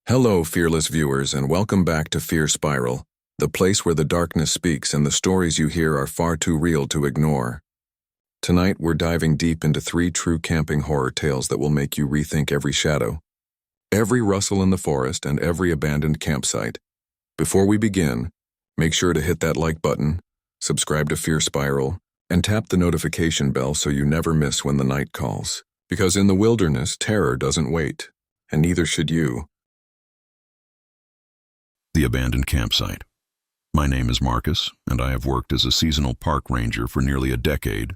Hello, fearless viewers, and welcome back to Fear Spiral, the place where the darkness speaks and the stories you hear are far too real to ignore. Tonight, we're diving deep into 3 true camping horror tales that will make you rethink every shadow, every rustle in the forest, and every abandoned campsite. Before we begin, make sure to hit that like button, subscribe to Fear Spiral, and tap the notification bell so you never miss when the night calls. Because in the wilderness, terror doesn't wait, and neither should you. The abandoned campsite. My name is Marcus, and I have worked as a seasonal park ranger for nearly a decade,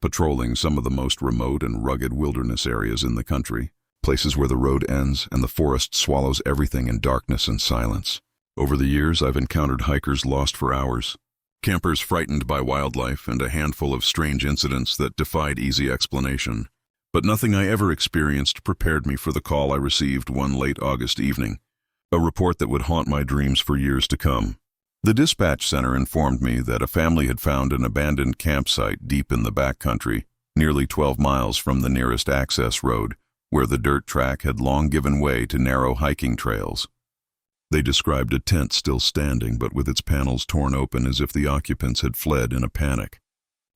patrolling some of the most remote and rugged wilderness areas in the country, places where the road ends and the forest swallows everything in darkness and silence. Over the years, I've encountered hikers lost for hours, campers frightened by wildlife, and a handful of strange incidents that defied easy explanation. But nothing I ever experienced prepared me for the call I received one late August evening. A report that would haunt my dreams for years to come. The dispatch center informed me that a family had found an abandoned campsite deep in the backcountry, nearly 12 miles from the nearest access road, where the dirt track had long given way to narrow hiking trails. They described a tent still standing, but with its panels torn open as if the occupants had fled in a panic.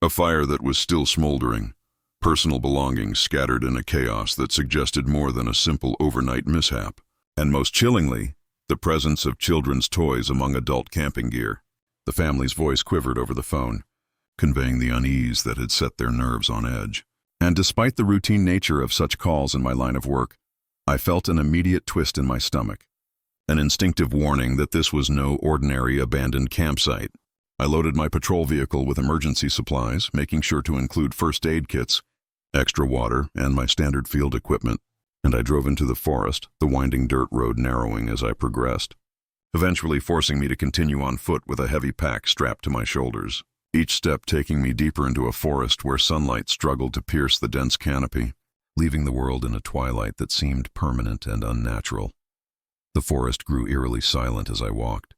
A fire that was still smoldering, personal belongings scattered in a chaos that suggested more than a simple overnight mishap. And most chillingly, the presence of children's toys among adult camping gear. The family's voice quivered over the phone, conveying the unease that had set their nerves on edge. And despite the routine nature of such calls in my line of work, I felt an immediate twist in my stomach, an instinctive warning that this was no ordinary abandoned campsite. I loaded my patrol vehicle with emergency supplies, making sure to include first aid kits, extra water, and my standard field equipment. And I drove into the forest, the winding dirt road narrowing as I progressed, eventually forcing me to continue on foot with a heavy pack strapped to my shoulders, each step taking me deeper into a forest where sunlight struggled to pierce the dense canopy, leaving the world in a twilight that seemed permanent and unnatural. The forest grew eerily silent as I walked,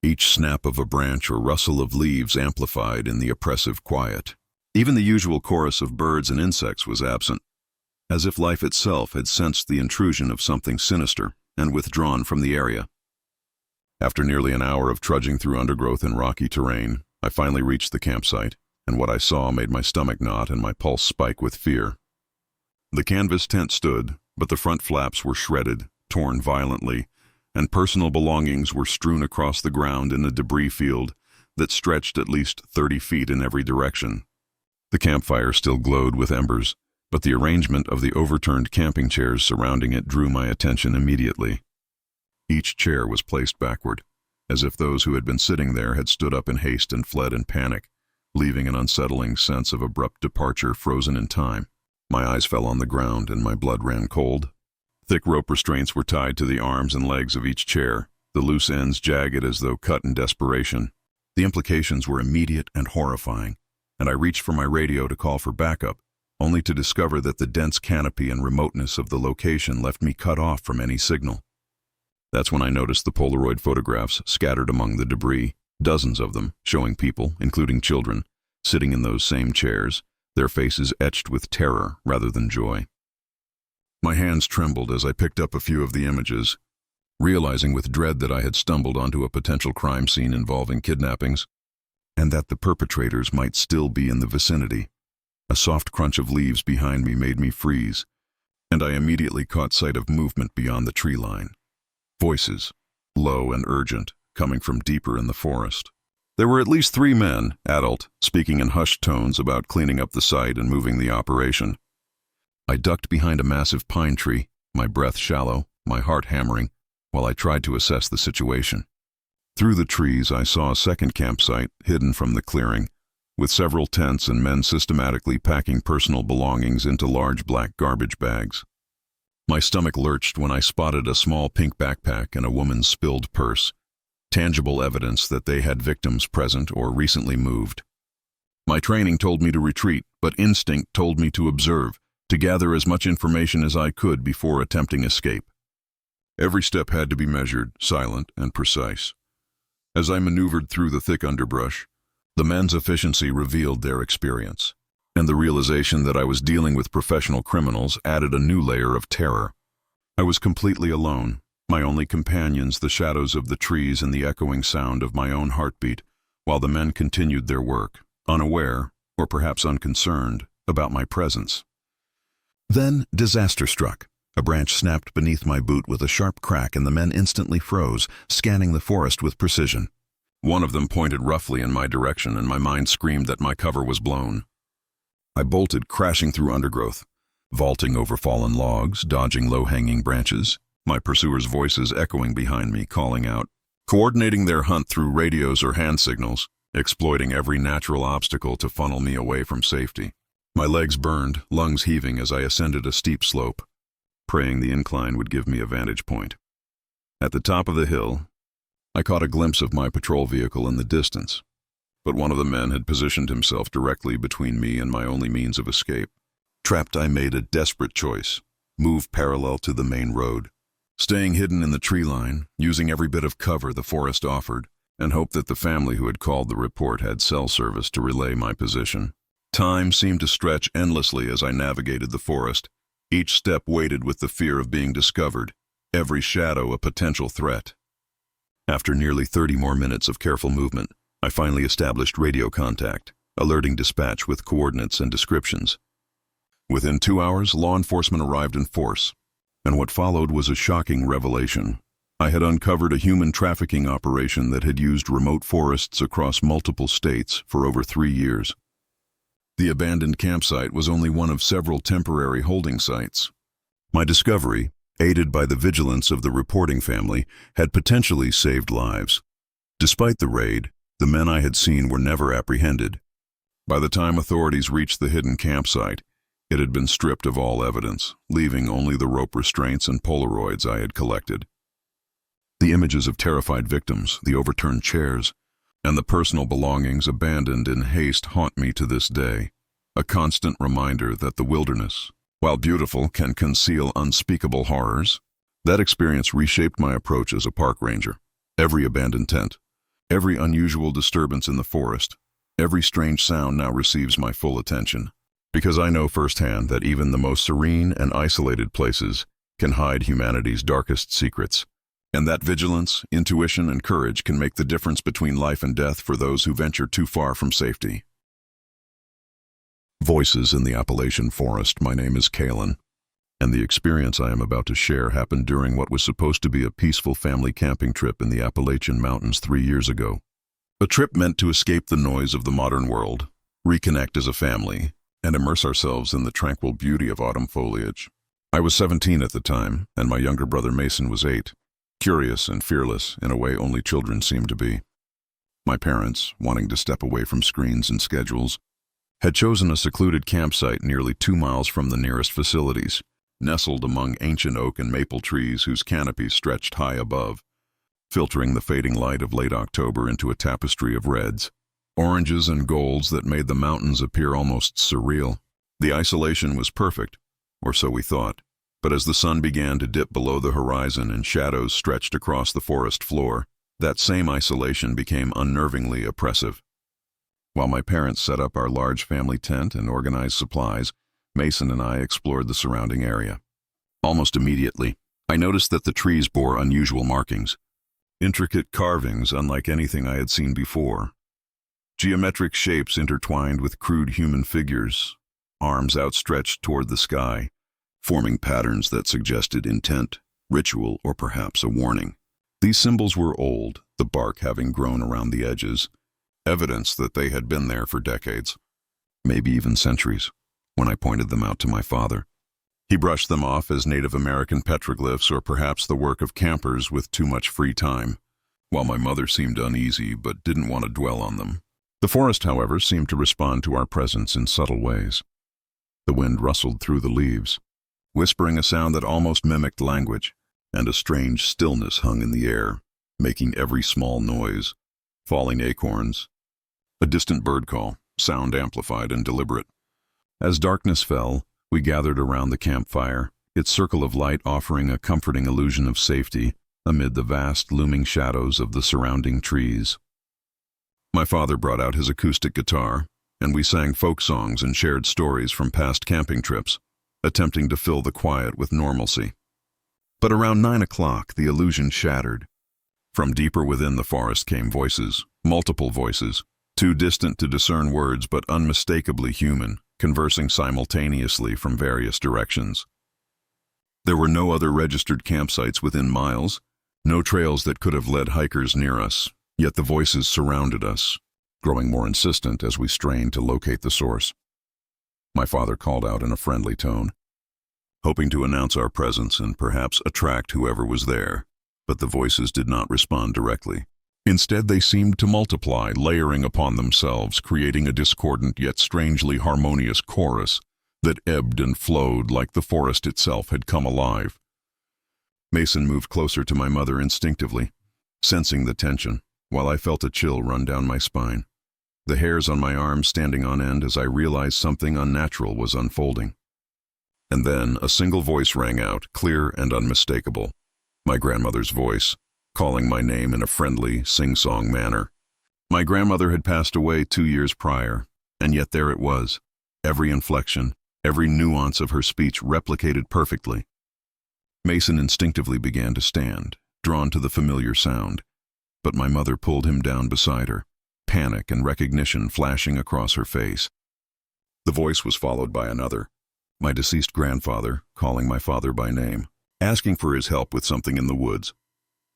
each snap of a branch or rustle of leaves amplified in the oppressive quiet. Even the usual chorus of birds and insects was absent, as if life itself had sensed the intrusion of something sinister and withdrawn from the area. After nearly an hour of trudging through undergrowth and rocky terrain, I finally reached the campsite, and what I saw made my stomach knot and my pulse spike with fear. The canvas tent stood, but the front flaps were shredded, torn violently, and personal belongings were strewn across the ground in a debris field that stretched at least 30 feet in every direction. The campfire still glowed with embers, but the arrangement of the overturned camping chairs surrounding it drew my attention immediately. Each chair was placed backward, as if those who had been sitting there had stood up in haste and fled in panic, leaving an unsettling sense of abrupt departure frozen in time. My eyes fell on the ground and my blood ran cold. Thick rope restraints were tied to the arms and legs of each chair, the loose ends jagged as though cut in desperation. The implications were immediate and horrifying, and I reached for my radio to call for backup, only to discover that the dense canopy and remoteness of the location left me cut off from any signal. That's when I noticed the Polaroid photographs scattered among the debris, dozens of them, showing people, including children, sitting in those same chairs, their faces etched with terror rather than joy. My hands trembled as I picked up a few of the images, realizing with dread that I had stumbled onto a potential crime scene involving kidnappings, and that the perpetrators might still be in the vicinity. A soft crunch of leaves behind me made me freeze, and I immediately caught sight of movement beyond the tree line. Voices, low and urgent, coming from deeper in the forest. There were at least 3 men, adult, speaking in hushed tones about cleaning up the site and moving the operation. I ducked behind a massive pine tree, my breath shallow, my heart hammering, while I tried to assess the situation. Through the trees, I saw a second campsite hidden from the clearing, with several tents and men systematically packing personal belongings into large black garbage bags. My stomach lurched when I spotted a small pink backpack and a woman's spilled purse, tangible evidence that they had victims present or recently moved. My training told me to retreat, but instinct told me to observe, to gather as much information as I could before attempting escape. Every step had to be measured, silent, and precise. As I maneuvered through the thick underbrush, the men's efficiency revealed their experience, and the realization that I was dealing with professional criminals added a new layer of terror. I was completely alone, My only companions the shadows of the trees and the echoing sound of my own heartbeat, while the men continued their work, unaware, or perhaps unconcerned, about my presence. Then disaster struck. A branch snapped beneath my boot with a sharp crack, and the men instantly froze, scanning the forest with precision. One of them pointed roughly in my direction, and my mind screamed that my cover was blown. I bolted, crashing through undergrowth, vaulting over fallen logs, dodging low-hanging branches, my pursuers' voices echoing behind me, calling out, coordinating their hunt through radios or hand signals, exploiting every natural obstacle to funnel me away from safety. My legs burned, lungs heaving as I ascended a steep slope, praying the incline would give me a vantage point. At the top of the hill, I caught a glimpse of my patrol vehicle in the distance, but one of the men had positioned himself directly between me and my only means of escape. Trapped, I made a desperate choice: move parallel to the main road, staying hidden in the tree line, using every bit of cover the forest offered, and hope that the family who had called the report had cell service to relay my position. Time seemed to stretch endlessly as I navigated the forest, each step weighted with the fear of being discovered, every shadow a potential threat. After nearly 30 more minutes of careful movement, I finally established radio contact, alerting dispatch with coordinates and descriptions. Within 2 hours, law enforcement arrived in force, and what followed was a shocking revelation. I had uncovered a human trafficking operation that had used remote forests across multiple states for over 3 years. The abandoned campsite was only one of several temporary holding sites. My discovery, aided by the vigilance of the reporting family, had potentially saved lives. Despite the raid, the men I had seen were never apprehended. By the time authorities reached the hidden campsite, it had been stripped of all evidence, leaving only the rope restraints and Polaroids I had collected. The images of terrified victims, the overturned chairs, and the personal belongings abandoned in haste haunt me to this day, a constant reminder that the wilderness, while beautiful, can conceal unspeakable horrors. That experience reshaped my approach as a park ranger. Every abandoned tent, every unusual disturbance in the forest, every strange sound now receives my full attention, because I know firsthand that even the most serene and isolated places can hide humanity's darkest secrets, and that vigilance, intuition, and courage can make the difference between life and death for those who venture too far from safety. Voices in the Appalachian forest. My name is Kalen, and the experience I am about to share happened during what was supposed to be a peaceful family camping trip in the Appalachian Mountains 3 years ago. A trip meant to escape the noise of the modern world, reconnect as a family, and immerse ourselves in the tranquil beauty of autumn foliage. I was 17 at the time, and my younger brother Mason was 8. Curious and fearless in a way only children seem to be. My parents, wanting to step away from screens and schedules, had chosen a secluded campsite nearly 2 miles from the nearest facilities, nestled among ancient oak and maple trees whose canopies stretched high above, filtering the fading light of late October into a tapestry of reds, oranges, and golds that made the mountains appear almost surreal. The isolation was perfect, or so we thought. But as the sun began to dip below the horizon and shadows stretched across the forest floor, that same isolation became unnervingly oppressive. While my parents set up our large family tent and organized supplies, Mason and I explored the surrounding area. Almost immediately, I noticed that the trees bore unusual markings, intricate carvings unlike anything I had seen before, geometric shapes intertwined with crude human figures, arms outstretched toward the sky, forming patterns that suggested intent, ritual, or perhaps a warning. These symbols were old, the bark having grown around the edges, evidence that they had been there for decades, maybe even centuries. When I pointed them out to my father, he brushed them off as Native American petroglyphs or perhaps the work of campers with too much free time, while my mother seemed uneasy but didn't want to dwell on them. The forest, however, seemed to respond to our presence in subtle ways. The wind rustled through the leaves, whispering a sound that almost mimicked language, and a strange stillness hung in the air, making every small noise, falling acorns, a distant bird call, sound amplified and deliberate. As darkness fell, we gathered around the campfire, its circle of light offering a comforting illusion of safety amid the vast looming shadows of the surrounding trees. My father brought out his acoustic guitar, and we sang folk songs and shared stories from past camping trips, attempting to fill the quiet with normalcy. But around 9 o'clock, the illusion shattered. From deeper within the forest came voices, multiple voices, too distant to discern words but unmistakably human, conversing simultaneously from various directions. There were no other registered campsites within miles, no trails that could have led hikers near us, yet the voices surrounded us, growing more insistent as we strained to locate the source. My father called out in a friendly tone, hoping to announce our presence and perhaps attract whoever was there, but the voices did not respond directly. Instead, they seemed to multiply, layering upon themselves, creating a discordant yet strangely harmonious chorus that ebbed and flowed like the forest itself had come alive. Mason moved closer to my mother instinctively, sensing the tension, while I felt a chill run down my spine, the hairs on my arms standing on end as I realized something unnatural was unfolding. And then a single voice rang out, clear and unmistakable, my grandmother's voice, calling my name in a friendly, sing-song manner. My grandmother had passed away 2 years prior, and yet there it was, every inflection, every nuance of her speech replicated perfectly. Mason instinctively began to stand, drawn to the familiar sound, but my mother pulled him down beside her, panic and recognition flashing across her face. The voice was followed by another, my deceased grandfather, calling my father by name, asking for his help with something in the woods.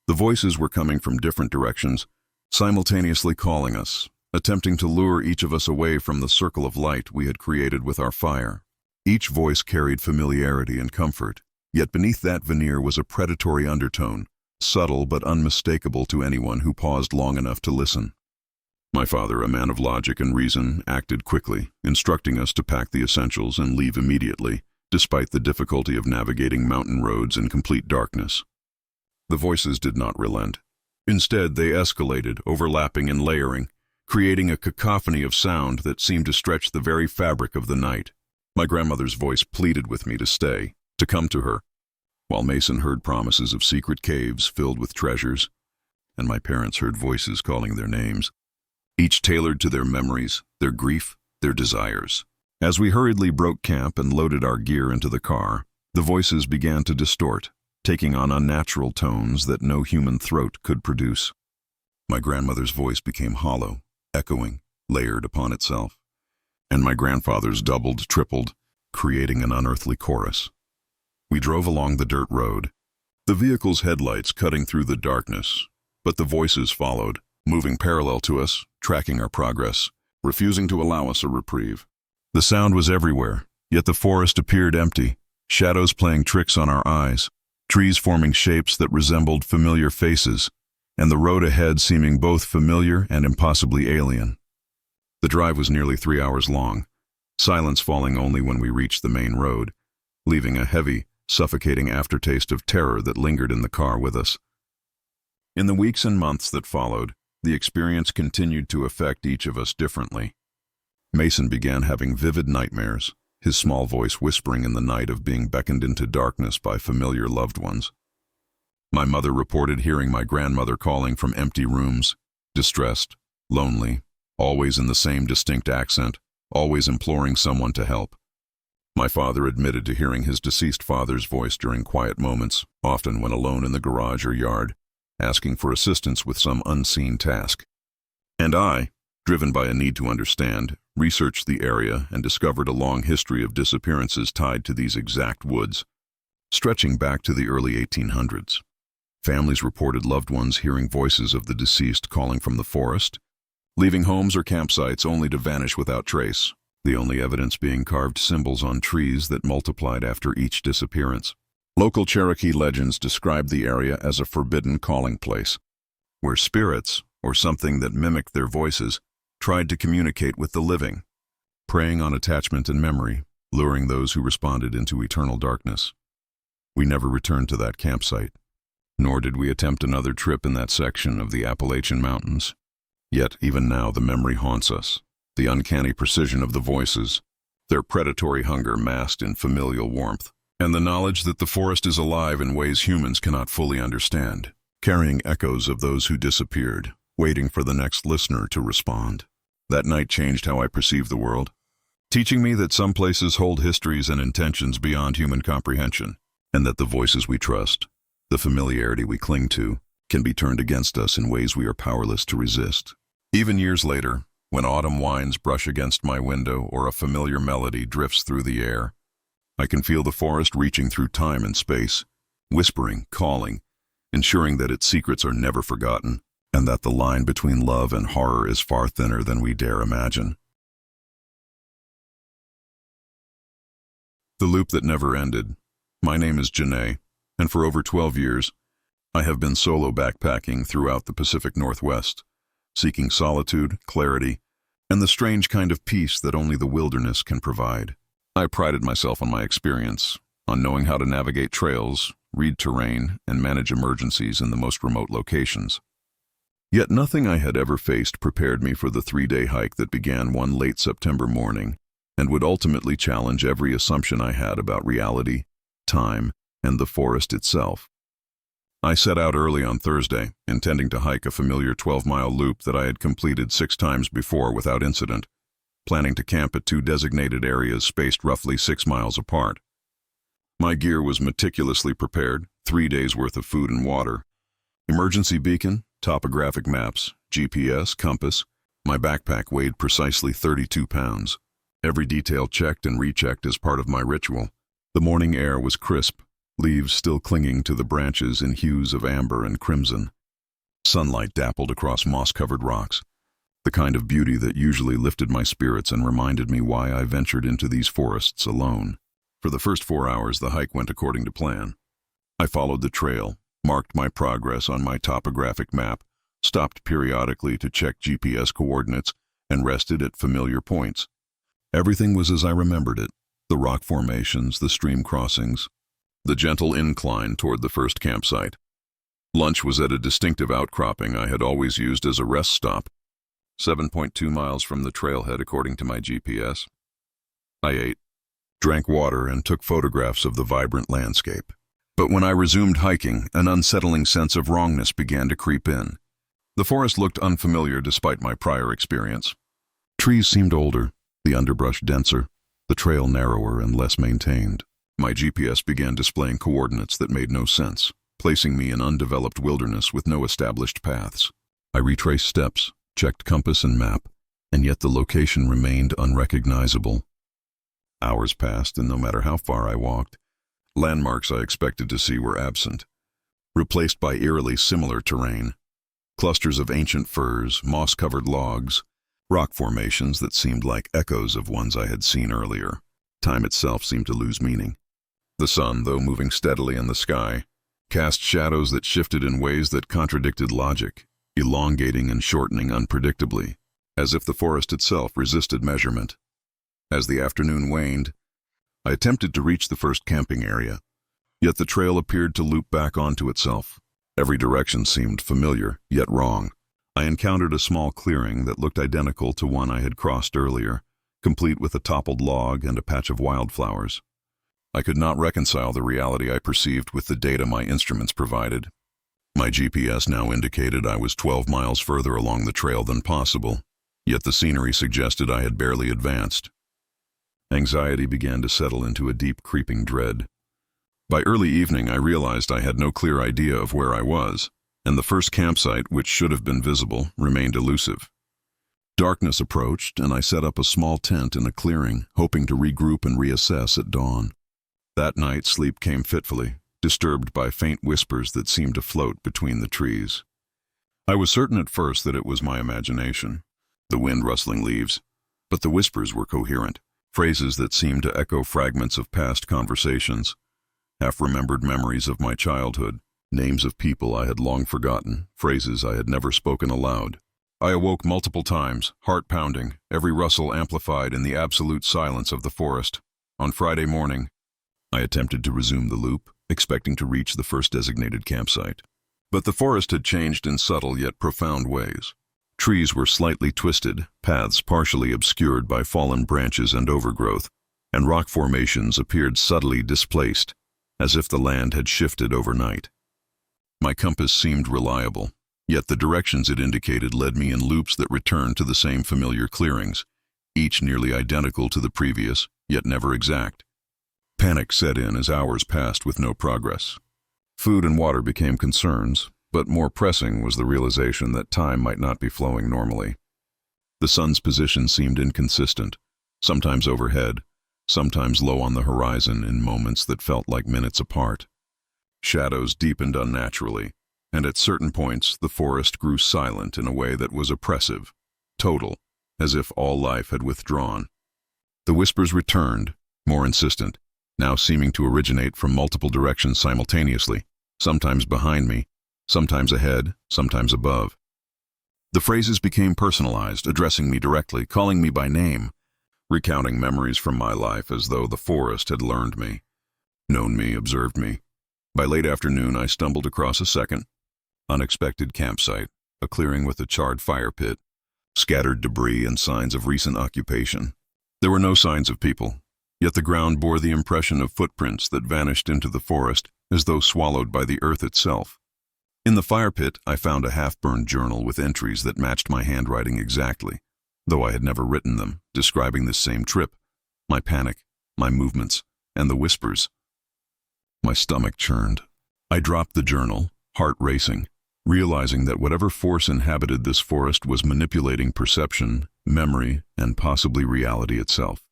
The voices were coming from different directions, simultaneously calling us, attempting to lure each of us away from the circle of light we had created with our fire. Each voice carried familiarity and comfort, yet beneath that veneer was a predatory undertone, subtle but unmistakable to anyone who paused long enough to listen. My father, a man of logic and reason, acted quickly, instructing us to pack the essentials and leave immediately, despite the difficulty of navigating mountain roads in complete darkness. The voices did not relent. Instead, they escalated, overlapping and layering, creating a cacophony of sound that seemed to stretch the very fabric of the night. My grandmother's voice pleaded with me to stay, to come to her, while Mason heard promises of secret caves filled with treasures, and my parents heard voices calling their names, each tailored to their memories, their grief, their desires. As we hurriedly broke camp and loaded our gear into the car, the voices began to distort, taking on unnatural tones that no human throat could produce. My grandmother's voice became hollow, echoing, layered upon itself, and my grandfather's doubled, tripled, creating an unearthly chorus. We drove along the dirt road, the vehicle's headlights cutting through the darkness, but the voices followed, moving parallel to us, tracking our progress, refusing to allow us a reprieve. The sound was everywhere, yet the forest appeared empty, shadows playing tricks on our eyes, trees forming shapes that resembled familiar faces, and the road ahead seeming both familiar and impossibly alien. The drive was nearly 3 hours long, silence falling only when we reached the main road, leaving a heavy, suffocating aftertaste of terror that lingered in the car with us. In the weeks and months that followed, the experience continued to affect each of us differently. Mason began having vivid nightmares, his small voice whispering in the night of being beckoned into darkness by familiar loved ones. My mother reported hearing my grandmother calling from empty rooms, distressed, lonely, always in the same distinct accent, always imploring someone to help. My father admitted to hearing his deceased father's voice during quiet moments, often when alone in the garage or yard, asking for assistance with some unseen task. And I, driven by a need to understand, researched the area and discovered a long history of disappearances tied to these exact woods, stretching back to the early 1800s. Families reported loved ones hearing voices of the deceased calling from the forest, leaving homes or campsites only to vanish without trace, the only evidence being carved symbols on trees that multiplied after each disappearance. Local Cherokee legends describe the area as a forbidden calling place, where spirits, or something that mimicked their voices, tried to communicate with the living, preying on attachment and memory, luring those who responded into eternal darkness. We never returned to that campsite, nor did we attempt another trip in that section of the Appalachian Mountains. Yet even now the memory haunts us, the uncanny precision of the voices, their predatory hunger masked in familial warmth, and the knowledge that the forest is alive in ways humans cannot fully understand, carrying echoes of those who disappeared, waiting for the next listener to respond. That night changed how I perceive the world, teaching me that some places hold histories and intentions beyond human comprehension, and that the voices we trust, The familiarity we cling to can be turned against us in ways we are powerless to resist. Even years later, when autumn winds brush against my window or a familiar melody drifts through the air, I can feel the forest reaching through time and space, whispering, calling, ensuring that its secrets are never forgotten, and that the line between love and horror is far thinner than we dare imagine. The Loop That Never Ended. My name is Janae, and for over 12 years, I have been solo backpacking throughout the Pacific Northwest, seeking solitude, clarity, and the strange kind of peace that only the wilderness can provide. I prided myself on my experience, on knowing how to navigate trails, read terrain, and manage emergencies in the most remote locations. Yet nothing I had ever faced prepared me for the 3-day hike that began one late September morning and would ultimately challenge every assumption I had about reality, time, and the forest itself. I set out early on Thursday, intending to hike a familiar 12-mile loop that I had completed 6 times before without incident, planning to camp at 2 designated areas spaced roughly 6 miles apart. My gear was meticulously prepared, 3 days' worth of food and water. Emergency beacon, topographic maps, GPS, compass. My backpack weighed precisely 32 pounds. Every detail checked and rechecked as part of my ritual. The morning air was crisp, leaves still clinging to the branches in hues of amber and crimson. Sunlight dappled across moss-covered rocks, the kind of beauty that usually lifted my spirits and reminded me why I ventured into these forests alone. For the first 4 hours, the hike went according to plan. I followed the trail, marked my progress on my topographic map, stopped periodically to check GPS coordinates, and rested at familiar points. Everything was as I remembered it: the rock formations, the stream crossings, the gentle incline toward the first campsite. Lunch was at a distinctive outcropping I had always used as a rest stop, 7.2 miles from the trailhead according to my GPS. I ate, drank water, and took photographs of the vibrant landscape. But when I resumed hiking, an unsettling sense of wrongness began to creep in. The forest looked unfamiliar despite my prior experience. Trees seemed older, the underbrush denser, the trail narrower and less maintained. My GPS began displaying coordinates that made no sense, placing me in undeveloped wilderness with no established paths. I retraced steps, checked compass and map, and yet the location remained unrecognizable. Hours passed, and no matter how far I walked, landmarks I expected to see were absent, replaced by eerily similar terrain. Clusters of ancient firs, moss-covered logs, rock formations that seemed like echoes of ones I had seen earlier. Time itself seemed to lose meaning. The sun, though moving steadily in the sky, cast shadows that shifted in ways that contradicted logic, elongating and shortening unpredictably, as if the forest itself resisted measurement. As the afternoon waned, I attempted to reach the first camping area, yet the trail appeared to loop back onto itself. Every direction seemed familiar, yet wrong. I encountered a small clearing that looked identical to one I had crossed earlier, complete with a toppled log and a patch of wildflowers. I could not reconcile the reality I perceived with the data my instruments provided. My GPS now indicated I was 12 miles further along the trail than possible, yet the scenery suggested I had barely advanced. Anxiety began to settle into a deep, creeping dread. By early evening, I realized I had no clear idea of where I was, and the first campsite, which should have been visible, remained elusive. Darkness approached, and I set up a small tent in a clearing, hoping to regroup and reassess at dawn. That night, sleep came fitfully, disturbed by faint whispers that seemed to float between the trees. I was certain at first that it was my imagination, the wind rustling leaves, but the whispers were coherent, phrases that seemed to echo fragments of past conversations, half-remembered memories of my childhood, names of people I had long forgotten, phrases I had never spoken aloud. I awoke multiple times, heart pounding, every rustle amplified in the absolute silence of the forest. On Friday morning, I attempted to resume the loop, expecting to reach the first designated campsite. But the forest had changed in subtle yet profound ways. Trees were slightly twisted, paths partially obscured by fallen branches and overgrowth, and rock formations appeared subtly displaced, as if the land had shifted overnight. My compass seemed reliable, yet the directions it indicated led me in loops that returned to the same familiar clearings, each nearly identical to the previous, yet never exact. Panic set in as hours passed with no progress. Food and water became concerns, but more pressing was the realization that time might not be flowing normally. The sun's position seemed inconsistent, sometimes overhead, sometimes low on the horizon in moments that felt like minutes apart. Shadows deepened unnaturally, and at certain points the forest grew silent in a way that was oppressive, total, as if all life had withdrawn. The whispers returned, more insistent, now seeming to originate from multiple directions simultaneously, sometimes behind me, sometimes ahead, sometimes above. The phrases became personalized, addressing me directly, calling me by name, recounting memories from my life as though the forest had learned me, known me, observed me. By late afternoon, I stumbled across a second, unexpected campsite, a clearing with a charred fire pit, scattered debris and signs of recent occupation. There were no signs of people, yet the ground bore the impression of footprints that vanished into the forest as though swallowed by the earth itself. In the fire pit, I found a half-burned journal with entries that matched my handwriting exactly, though I had never written them, describing this same trip, my panic, my movements, and the whispers. My stomach churned. I dropped the journal, heart racing, realizing that whatever force inhabited this forest was manipulating perception, memory, and possibly reality itself.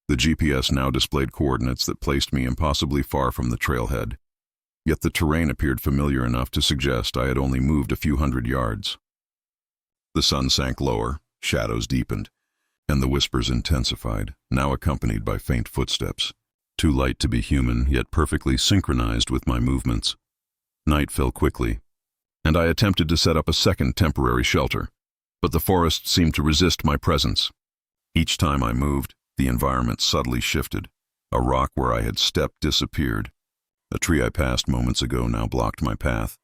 The GPS now displayed coordinates that placed me impossibly far from the trailhead, yet the terrain appeared familiar enough to suggest I had only moved a few hundred yards. The sun sank lower, shadows deepened, and the whispers intensified, now accompanied by faint footsteps, too light to be human, yet perfectly synchronized with my movements. Night fell quickly, and I attempted to set up a second temporary shelter, but the forest seemed to resist my presence. Each time I moved, the environment subtly shifted. A rock where I had stepped disappeared. A tree I passed moments ago now blocked my path.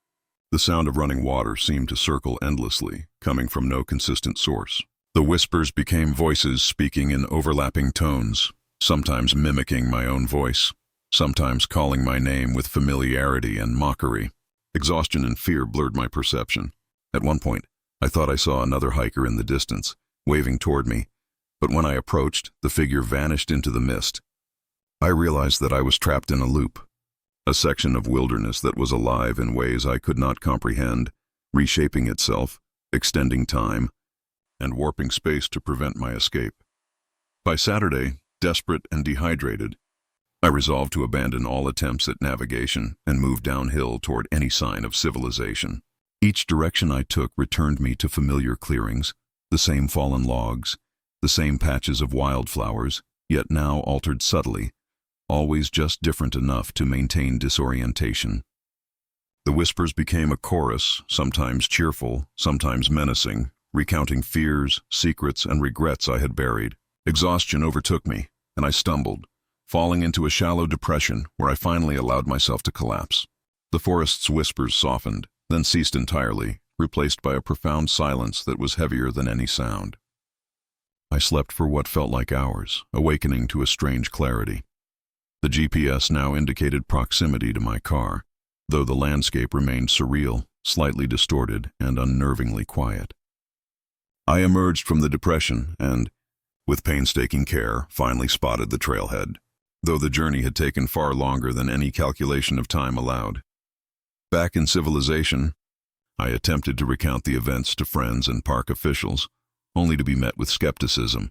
The sound of running water seemed to circle endlessly, coming from no consistent source. The whispers became voices speaking in overlapping tones, sometimes mimicking my own voice, sometimes calling my name with familiarity and mockery. Exhaustion and fear blurred my perception. At one point, I thought I saw another hiker in the distance, waving toward me, but when I approached, the figure vanished into the mist. I realized that I was trapped in a loop, a section of wilderness that was alive in ways I could not comprehend, reshaping itself, extending time, and warping space to prevent my escape. By Saturday, desperate and dehydrated, I resolved to abandon all attempts at navigation and move downhill toward any sign of civilization. Each direction I took returned me to familiar clearings, the same fallen logs, the same patches of wildflowers, yet now altered subtly, always just different enough to maintain disorientation. The whispers became a chorus, sometimes cheerful, sometimes menacing, recounting fears, secrets, and regrets I had buried. Exhaustion overtook me, and I stumbled, falling into a shallow depression where I finally allowed myself to collapse. The forest's whispers softened, then ceased entirely, replaced by a profound silence that was heavier than any sound. I slept for what felt like hours, awakening to a strange clarity. The GPS now indicated proximity to my car, though the landscape remained surreal, slightly distorted, and unnervingly quiet. I emerged from the depression and, with painstaking care, finally spotted the trailhead, though the journey had taken far longer than any calculation of time allowed. Back in civilization, I attempted to recount the events to friends and park officials, only to be met with skepticism.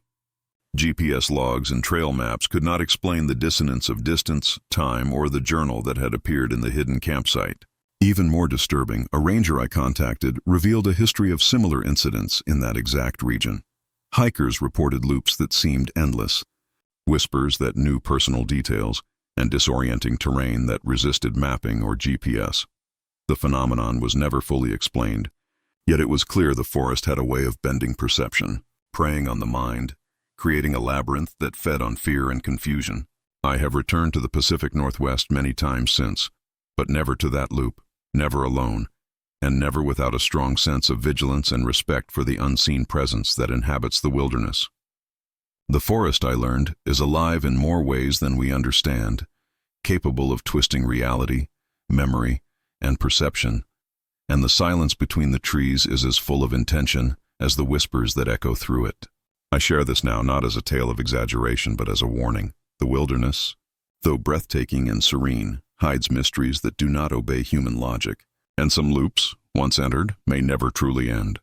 GPS logs and trail maps could not explain the dissonance of distance, time, or the journal that had appeared in the hidden campsite. Even more disturbing, a ranger I contacted revealed a history of similar incidents in that exact region. Hikers reported loops that seemed endless, whispers that knew personal details, and disorienting terrain that resisted mapping or GPS. The phenomenon was never fully explained, yet it was clear the forest had a way of bending perception, preying on the mind, creating a labyrinth that fed on fear and confusion. I have returned to the Pacific Northwest many times since, but never to that loop, never alone, and never without a strong sense of vigilance and respect for the unseen presence that inhabits the wilderness. The forest, I learned, is alive in more ways than we understand, capable of twisting reality, memory, and perception, and the silence between the trees is as full of intention as the whispers that echo through it. I share this now not as a tale of exaggeration but as a warning. The wilderness, though breathtaking and serene, hides mysteries that do not obey human logic, and some loops, once entered, may never truly end.